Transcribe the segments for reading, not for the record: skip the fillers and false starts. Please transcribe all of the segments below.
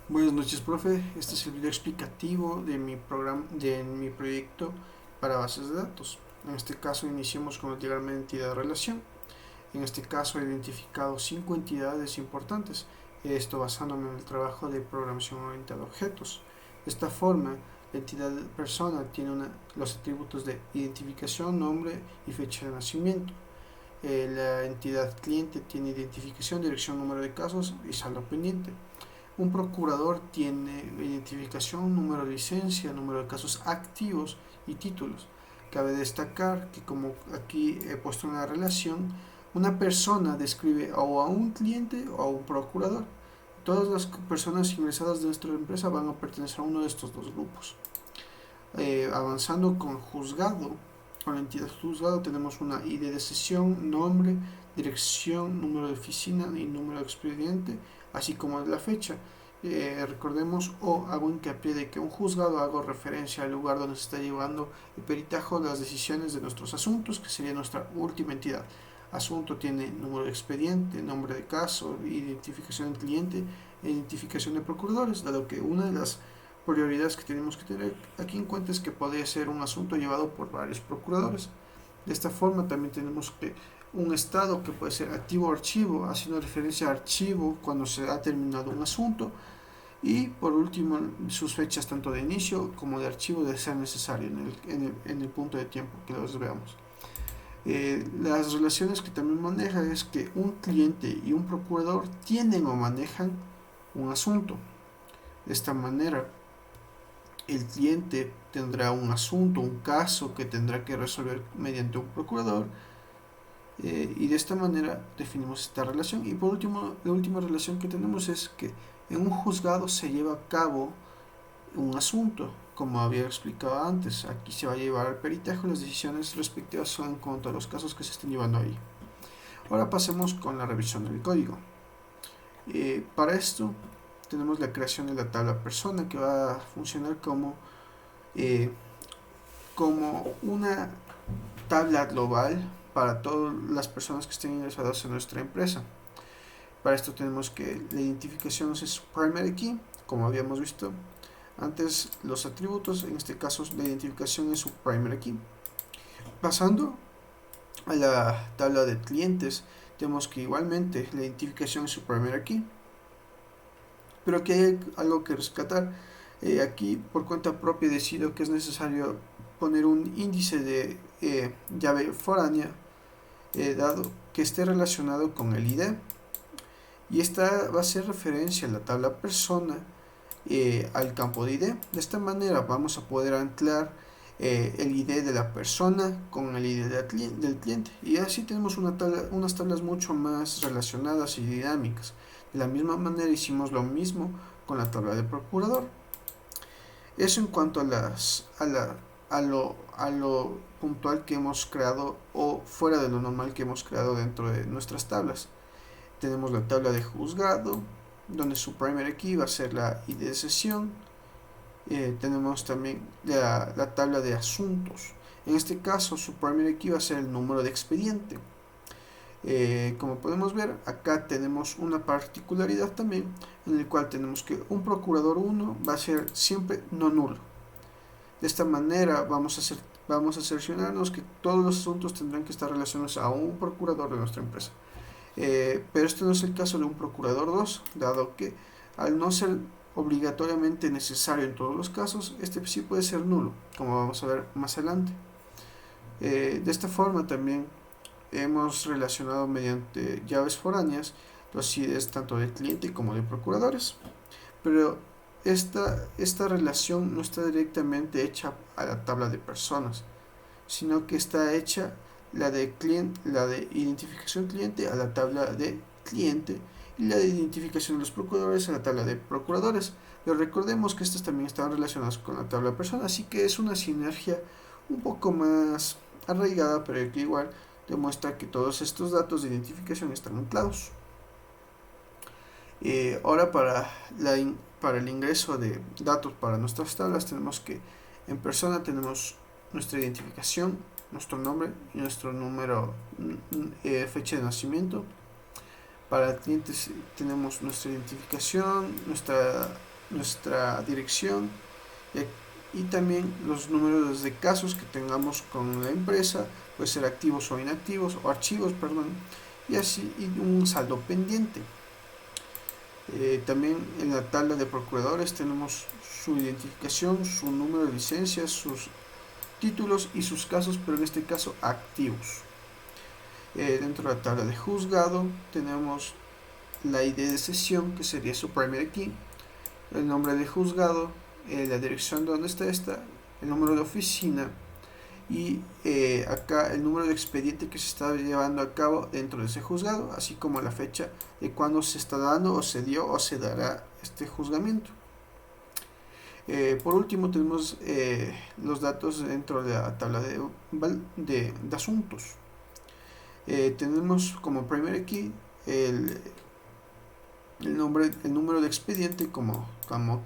Buenas noches, profe. Este es el video explicativo de mi programa, de mi proyecto para bases de datos. En este caso, iniciamos con el diagrama de entidad de relación. En este caso, he identificado 5 entidades importantes. Esto basándome en el trabajo de programación orientada a objetos. De esta forma, la entidad persona tiene los atributos de identificación, nombre y fecha de nacimiento. La entidad cliente tiene identificación, dirección, número de casos y saldo pendiente. Un procurador tiene identificación, número de licencia, número de casos activos y títulos. Cabe destacar que, como aquí he puesto una relación, una persona describe o a un cliente o a un procurador. Todas las personas ingresadas de nuestra empresa van a pertenecer a uno de estos dos grupos. Avanzando con juzgado, con la entidad juzgado tenemos una ID de sesión, nombre, dirección, número de oficina y número de expediente, así como la fecha. Recordemos o hago hincapié de que un juzgado hago referencia al lugar donde se está llevando el peritajo de las decisiones de nuestros asuntos, que sería nuestra última entidad. Asunto tiene número de expediente, nombre de caso, identificación del cliente, identificación de procuradores, dado que una de las prioridades que tenemos que tener aquí en cuenta es que podría ser un asunto llevado por varios procuradores. De esta forma también tenemos que un estado que puede ser activo o archivo, haciendo referencia a archivo cuando se ha terminado un asunto, y por último sus fechas tanto de inicio como de archivo de ser necesario en el punto de tiempo que los veamos. Las relaciones que también maneja es que un cliente y un procurador tienen o manejan un asunto. De esta manera, el cliente tendrá un asunto, un caso que tendrá que resolver mediante un procurador, y de esta manera definimos esta relación. Y por último, la última relación que tenemos es que en un juzgado se lleva a cabo un asunto, como había explicado antes. Aquí se va a llevar al peritaje, las decisiones respectivas son en cuanto a los casos que se estén llevando ahí. Ahora pasemos con la revisión del código. Para esto tenemos la creación de la tabla persona, que va a funcionar eh, como una tabla global para todas las personas que estén ingresadas en nuestra empresa. Para esto tenemos que la identificación es su primary key, como habíamos visto antes. Los atributos, en este caso la identificación es su primary key. Pasando a la tabla de clientes, tenemos que igualmente la identificación es su primary key, pero que hay algo que rescatar. Aquí por cuenta propia decido que es necesario poner un índice de llave foránea, dado que esté relacionado con el ID, y esta va a hacer referencia a la tabla persona, al campo de ID. De esta manera vamos a poder anclar el ID de la persona con el ID del cliente, y así tenemos unas tablas mucho más relacionadas y dinámicas. De la misma manera hicimos lo mismo con la tabla de procurador. Eso en cuanto a lo puntual que hemos creado o fuera de lo normal que hemos creado dentro de nuestras tablas. Tenemos la tabla de juzgado, donde su primary key va a ser la ID de sesión. Tenemos también la tabla de asuntos. En este caso, su primary key va a ser el número de expediente. Como podemos ver, acá tenemos una particularidad también, en el cual tenemos que un procurador 1 va a ser siempre no nulo. De esta manera vamos a cerciorarnos que todos los asuntos tendrán que estar relacionados a un procurador de nuestra empresa. Pero este no es el caso de un procurador 2, dado que al no ser obligatoriamente necesario en todos los casos, este sí puede ser nulo, como vamos a ver más adelante. De esta forma también hemos relacionado mediante llaves foráneas los IDs tanto del cliente como de procuradores, pero esta relación no está directamente hecha a la tabla de personas, sino que está hecha la de identificación cliente a la tabla de cliente, y la de identificación de los procuradores a la tabla de procuradores. Pero recordemos que estas también están relacionadas con la tabla de personas, así que es una sinergia un poco más arraigada, pero que igual demuestra que todos estos datos de identificación están anclados. Ahora para el ingreso de datos para nuestras tablas tenemos que en persona tenemos nuestra identificación, nuestro nombre y nuestro número, fecha de nacimiento. Para clientes tenemos nuestra identificación, nuestra nuestra dirección y también los números de casos que tengamos con la empresa, puede ser activos o inactivos, o archivos, perdón, y así y un saldo pendiente. También en la tabla de procuradores tenemos su identificación, su número de licencias, sus títulos y sus casos, pero en este caso activos. Dentro de la tabla de juzgado tenemos la ID de sesión, que sería su primary key, el nombre de juzgado, la dirección donde está esta, el número de oficina y acá el número de expediente que se está llevando a cabo dentro de ese juzgado, así como la fecha de cuando se está dando o se dio o se dará este juzgamiento. Por último tenemos los datos dentro de la tabla de asuntos. Tenemos como primary key el número de expediente como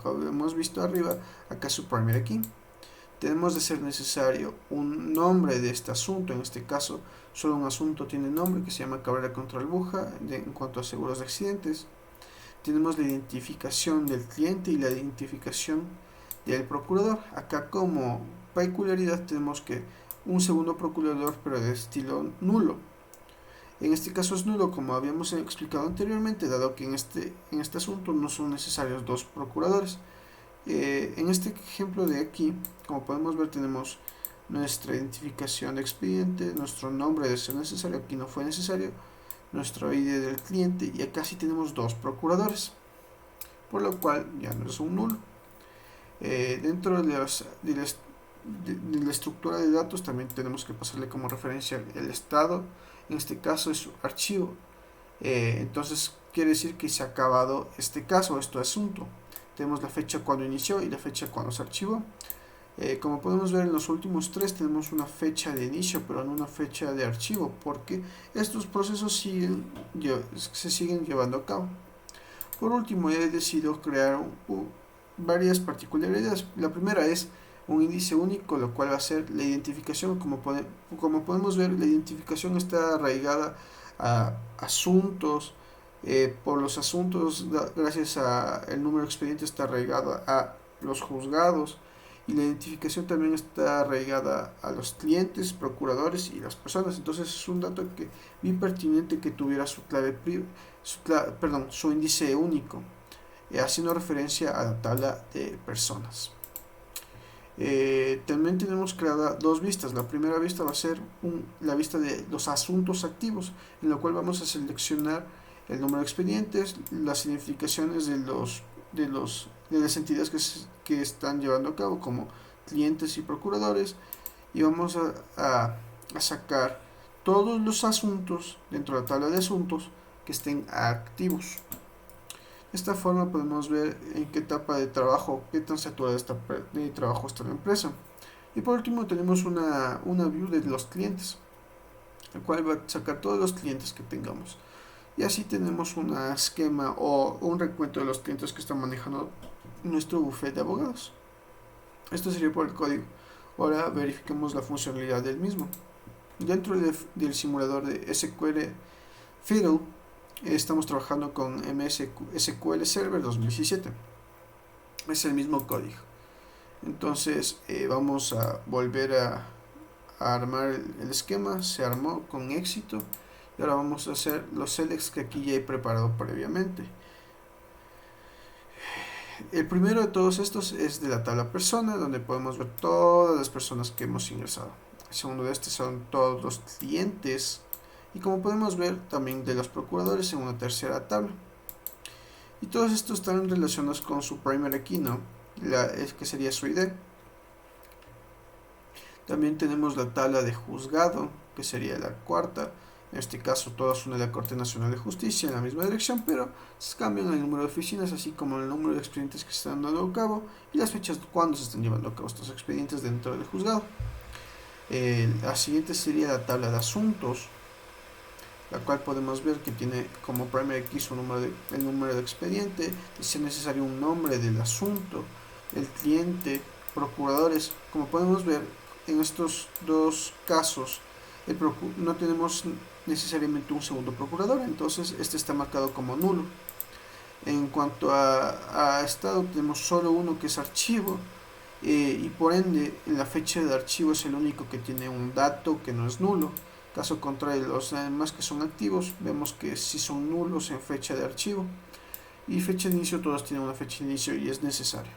hemos visto arriba, acá su primary key. Tenemos de ser necesario un nombre de este asunto, en este caso solo un asunto tiene nombre que se llama Cabrera contra Albuja en cuanto a seguros de accidentes. Tenemos la identificación del cliente y la identificación del procurador. Acá como peculiaridad tenemos que un segundo procurador pero de estilo nulo. En este caso es nulo como habíamos explicado anteriormente, dado que en este asunto no son necesarios dos procuradores. En este ejemplo de aquí, como podemos ver, tenemos nuestra identificación de expediente, nuestro nombre de ser necesario, aquí no fue necesario, nuestro ID del cliente y acá sí tenemos dos procuradores, por lo cual ya no es un nulo. Dentro de la estructura de datos también tenemos que pasarle como referencia el estado, en este caso es su archivo, entonces quiere decir que se ha acabado este caso, este asunto. Tenemos la fecha cuando inició y la fecha cuando se archivó. Como podemos ver en los últimos tres tenemos una fecha de inicio pero no una fecha de archivo porque estos procesos se siguen llevando a cabo. Por último he decidido crear varias particularidades. La primera es un índice único, lo cual va a ser la identificación. Como podemos ver, la identificación está arraigada a asuntos. Por los asuntos, gracias a el número de expedientes, está arraigado a los juzgados y la identificación también está arraigada a los clientes, procuradores y las personas. Entonces es un dato que bien pertinente que tuviera su su índice único, haciendo referencia a la tabla de personas. También tenemos creada dos vistas. La primera vista va a ser la vista de los asuntos activos, en la cual vamos a seleccionar el número de expedientes, las identificaciones de las entidades que están llevando a cabo, como clientes y procuradores, y vamos a sacar todos los asuntos dentro de la tabla de asuntos que estén activos. De esta forma podemos ver en qué etapa de trabajo, qué tan saturada de trabajo está la empresa. Y por último tenemos una view de los clientes, el cual va a sacar todos los clientes que tengamos. Y así tenemos un esquema o un recuento de los clientes que están manejando nuestro bufete de abogados. Esto sería por el código. Ahora verifiquemos la funcionalidad del mismo. Dentro del simulador de SQL Fiddle estamos trabajando con SQL Server 2017. Es el mismo código. Entonces vamos a volver a armar el esquema. Se armó con éxito. Y ahora vamos a hacer los selects que aquí ya he preparado previamente. El primero de todos estos es de la tabla persona, donde podemos ver todas las personas que hemos ingresado. El segundo de estos son todos los clientes. Y como podemos ver, también de los procuradores en una tercera tabla. Y todos estos están relacionados con su primary key, ¿no? Que sería su ID. También tenemos la tabla de juzgado, que sería la cuarta. En este caso todas son de la Corte Nacional de Justicia en la misma dirección, pero se cambian el número de oficinas, así como el número de expedientes que se están dando a cabo y las fechas cuando se están llevando a cabo estos expedientes dentro del juzgado. La siguiente sería la tabla de asuntos, la cual podemos ver que tiene como primary key el número de expediente, si es necesario un nombre del asunto, el cliente, procuradores. Como podemos ver en estos dos casos, no tenemos necesariamente un segundo procurador, entonces este está marcado como nulo. En cuanto a estado, tenemos solo uno que es archivo, y por ende en la fecha de archivo es el único que tiene un dato que no es nulo. Caso contrario, los demás que son activos, vemos que sí son nulos en fecha de archivo. Y fecha de inicio, todos tienen una fecha de inicio y es necesario.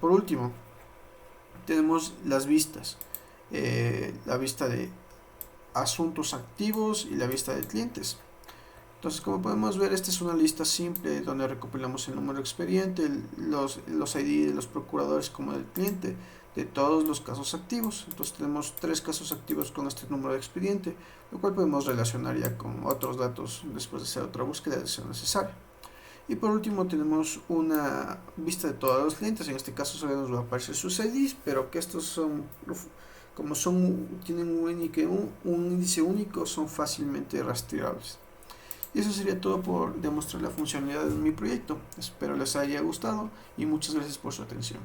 Por último, tenemos las vistas. La vista de asuntos activos y la vista de clientes. Entonces, como podemos ver, esta es una lista simple donde recopilamos el número de expediente, los ID de los procuradores como del cliente, de todos los casos activos. Entonces tenemos 3 casos activos con este número de expediente, lo cual podemos relacionar ya con otros datos después de hacer otra búsqueda de ser necesario. Y por último tenemos una vista de todos los clientes, en este caso solo nos va a aparecer sus IDs, pero que estos son, como tienen un índice único, son fácilmente rastreables. Y eso sería todo por demostrar la funcionalidad de mi proyecto. Espero les haya gustado y muchas gracias por su atención.